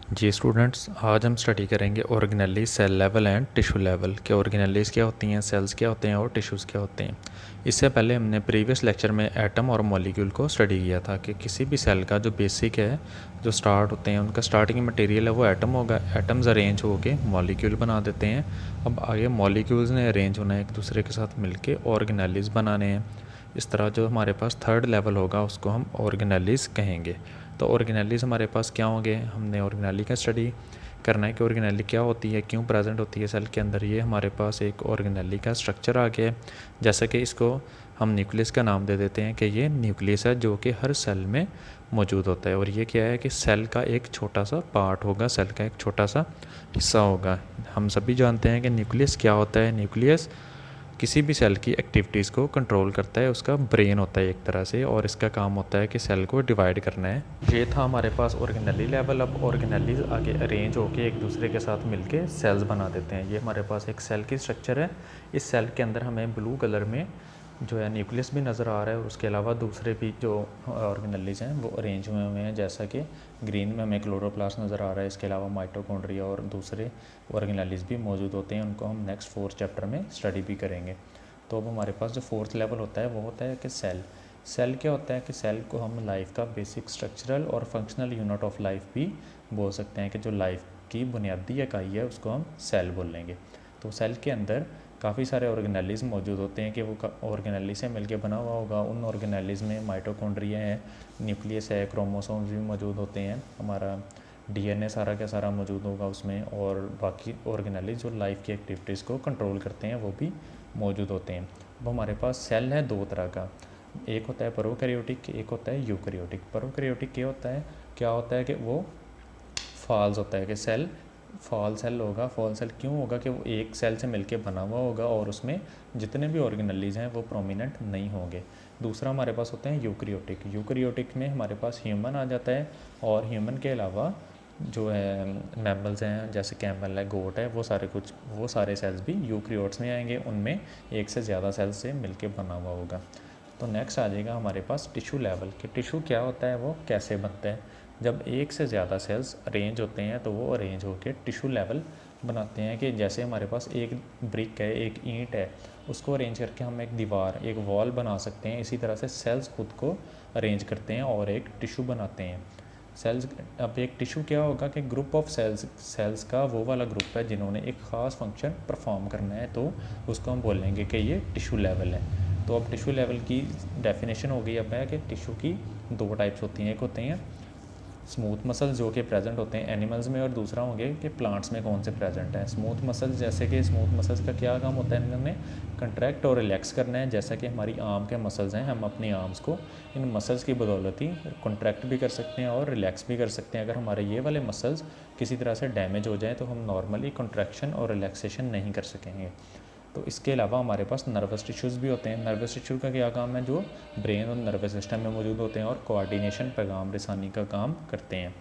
जी students, आज हम study करेंगे organelle cell level and tissue level कि ऑर्गेनेलीज क्या होती हैं, सेल्स क्या होते हैं और टिश्यूज़ क्या होते हैं। इससे पहले हमने प्रीवियस लेक्चर में एटम और मॉलिक्यूल को स्टडी किया था कि किसी भी सेल का जो बेसिक है, जो स्टार्ट होते हैं, उनका स्टार्टिंग मटेरियल है वो एटम होगा। एटम्स अरेंज होके मॉलिक्यूल बना देते हैं। अब आगे मॉलिक्यूल्स ने अरेंज होना है एक दूसरे के साथ मिलके ऑर्गेनेलीज बनाने हैं। इस तरह जो हमारे पास थर्ड लेवल होगा उसको हम ऑर्गेनेलीज कहेंगे। तो ऑर्गेनेलीज हमारे पास क्या होंगे, हमने ऑर्गेनेली का स्टडी करना है कि ऑर्गेनेली क्या होती है, क्यों प्रेजेंट होती है सेल के अंदर। ये हमारे पास एक ऑर्गेनेली का स्ट्रक्चर आ गया है। जैसे कि इसको हम न्यूक्लियस का नाम दे देते हैं कि ये न्यूक्लियस है जो कि हर सेल में मौजूद होता है। और ये क्या है कि सेल का एक छोटा सा पार्ट होगा, सेल का एक छोटा सा हिस्सा होगा। हम सभी जानते हैं कि न्यूक्लियस क्या होता है। न्यूक्लियस किसी भी सेल की एक्टिविटीज़ को कंट्रोल करता है, उसका ब्रेन होता है एक तरह से, और इसका काम होता है कि सेल को डिवाइड करना है। ये था हमारे पास ऑर्गेनेली लेवल। अब ऑर्गेनेलीज आगे अरेंज होके एक दूसरे के साथ मिलके सेल्स बना देते हैं। ये हमारे पास एक सेल की स्ट्रक्चर है। इस सेल के अंदर हमें ब्लू कलर में जो है न्यूक्लियस भी नज़र आ रहा है, और उसके अलावा दूसरे भी जो ऑर्गेनेलीज हैं वो अरेंज हुए हुए हैं। जैसा कि ग्रीन में हमें क्लोरोप्लास्ट नज़र आ रहा है। इसके अलावा माइटोकॉन्ड्रिया और दूसरे ऑर्गेनेलीज भी मौजूद होते हैं। उनको हम नेक्स्ट 4th चैप्टर में स्टडी भी करेंगे। तो अब हमारे पास जो 4th लेवल होता है वो होता है कि सेल। सेल क्या होता है कि सेल को हम लाइफ का बेसिक स्ट्रक्चरल और फंक्शनल यूनिट ऑफ लाइफ भी बोल सकते हैं कि जो लाइफ की बुनियादी इकाई है उसको हम सेल बोलेंगे। तो सेल के अंदर काफ़ी सारे ऑर्गेनेलीज मौजूद होते हैं कि वो ऑर्गेनेली से मिलके बना हुआ होगा। उन ऑर्गेनेलीज में माइटोकॉन्ड्रिया है, न्यूक्लियस है, क्रोमोसोम्स भी मौजूद होते हैं, हमारा डीएनए सारा का सारा मौजूद होगा उसमें, और बाकी ऑर्गेनेलीज जो लाइफ की एक्टिविटीज़ को कंट्रोल करते हैं वो भी मौजूद होते हैं। अब हमारे पास सेल है दो तरह का, एक होता है प्रोकैरियोटिक, एक होता है यूकैरियोटिक। प्रोकैरियोटिक क्या होता है कि वो फॉल्स होता है कि सेल फॉल सेल होगा। फॉल सेल क्यों होगा कि वो एक सेल से मिलके बना हुआ होगा और उसमें जितने भी ऑर्गेनेलीज हैं वो प्रोमिनेंट नहीं होंगे। दूसरा हमारे पास होते हैं यूकैरियोटिक। यूकैरियोटिक में हमारे पास ह्यूमन आ जाता है, और ह्यूमन के अलावा जो है मैमल्स हैं, जैसे कैमल है, गोट है, वो सारे सेल्स भी यूकैरियोट्स में आएंगे। उनमें एक से ज़्यादा सेल्स से मिलके बना हुआ होगा। तो नेक्स्ट आ जाएगा हमारे पास टिश्यू लेवल कि टिश्यू क्या होता है, वो कैसे बनता है। जब एक से ज़्यादा सेल्स अरेंज होते हैं तो वो अरेंज होकर टिश्यू लेवल बनाते हैं। कि जैसे हमारे पास एक ब्रिक है, एक ईंट है, उसको अरेंज करके हम एक दीवार, एक वॉल बना सकते हैं। इसी तरह से सेल्स खुद को अरेंज करते हैं और एक टिश्यू बनाते हैं। सेल्स, अब एक टिश्यू क्या होगा कि ग्रुप ऑफ सेल्स का वो वाला ग्रुप है जिन्होंने एक ख़ास फंक्शन परफॉर्म करना है, तो उसको हम बोलेंगे कि ये टिश्यू लेवल है। तो अब टिश्यू लेवल की डेफिनेशन हो गई अब है कि टिश्यू की दो टाइप्स होती हैं। एक होते हैं स्मूथ मसल्स जो कि प्रेजेंट होते हैं एनिमल्स में, और दूसरा होंगे कि प्लांट्स में कौन से प्रेजेंट हैं। स्मूथ मसल्स, जैसे कि स्मूथ मसल्स का क्या काम होता है, इन्होंने कंट्रैक्ट और रिलैक्स करना है। जैसा कि हमारी आर्म के मसल्स हैं, हम अपनी आर्म्स को इन मसल्स की बदौलत ही कंट्रैक्ट भी कर सकते हैं और रिलैक्स भी कर सकते हैं। अगर हमारे ये वाले मसल्स किसी तरह से डैमेज हो जाए तो हम नॉर्मली कंट्रैक्शन और रिलैक्सेशन नहीं कर सकेंगे। तो इसके अलावा हमारे पास नर्वस टिश्यूज़ भी होते हैं। नर्वस टिश्यू का क्या काम है, जो ब्रेन और नर्वस सिस्टम में मौजूद होते हैं और कोऑर्डिनेशन, पैगाम रिसानी का काम करते हैं।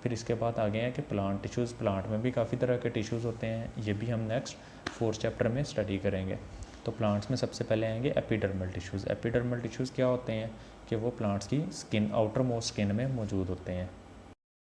फिर इसके बाद आगे हैं कि प्लांट टिश्यूज़। प्लांट में भी काफ़ी तरह के टिश्यूज़ होते हैं, ये भी हम नेक्स्ट 4th चैप्टर में स्टडी करेंगे। तो प्लांट्स में सबसे पहले आएंगे एपिडर्मल टिश्यूज़। एपिडर्मल टिश्यूज़ क्या होते हैं कि वो प्लांट्स की स्किन, आउटर मोस्ट स्किन में मौजूद होते हैं।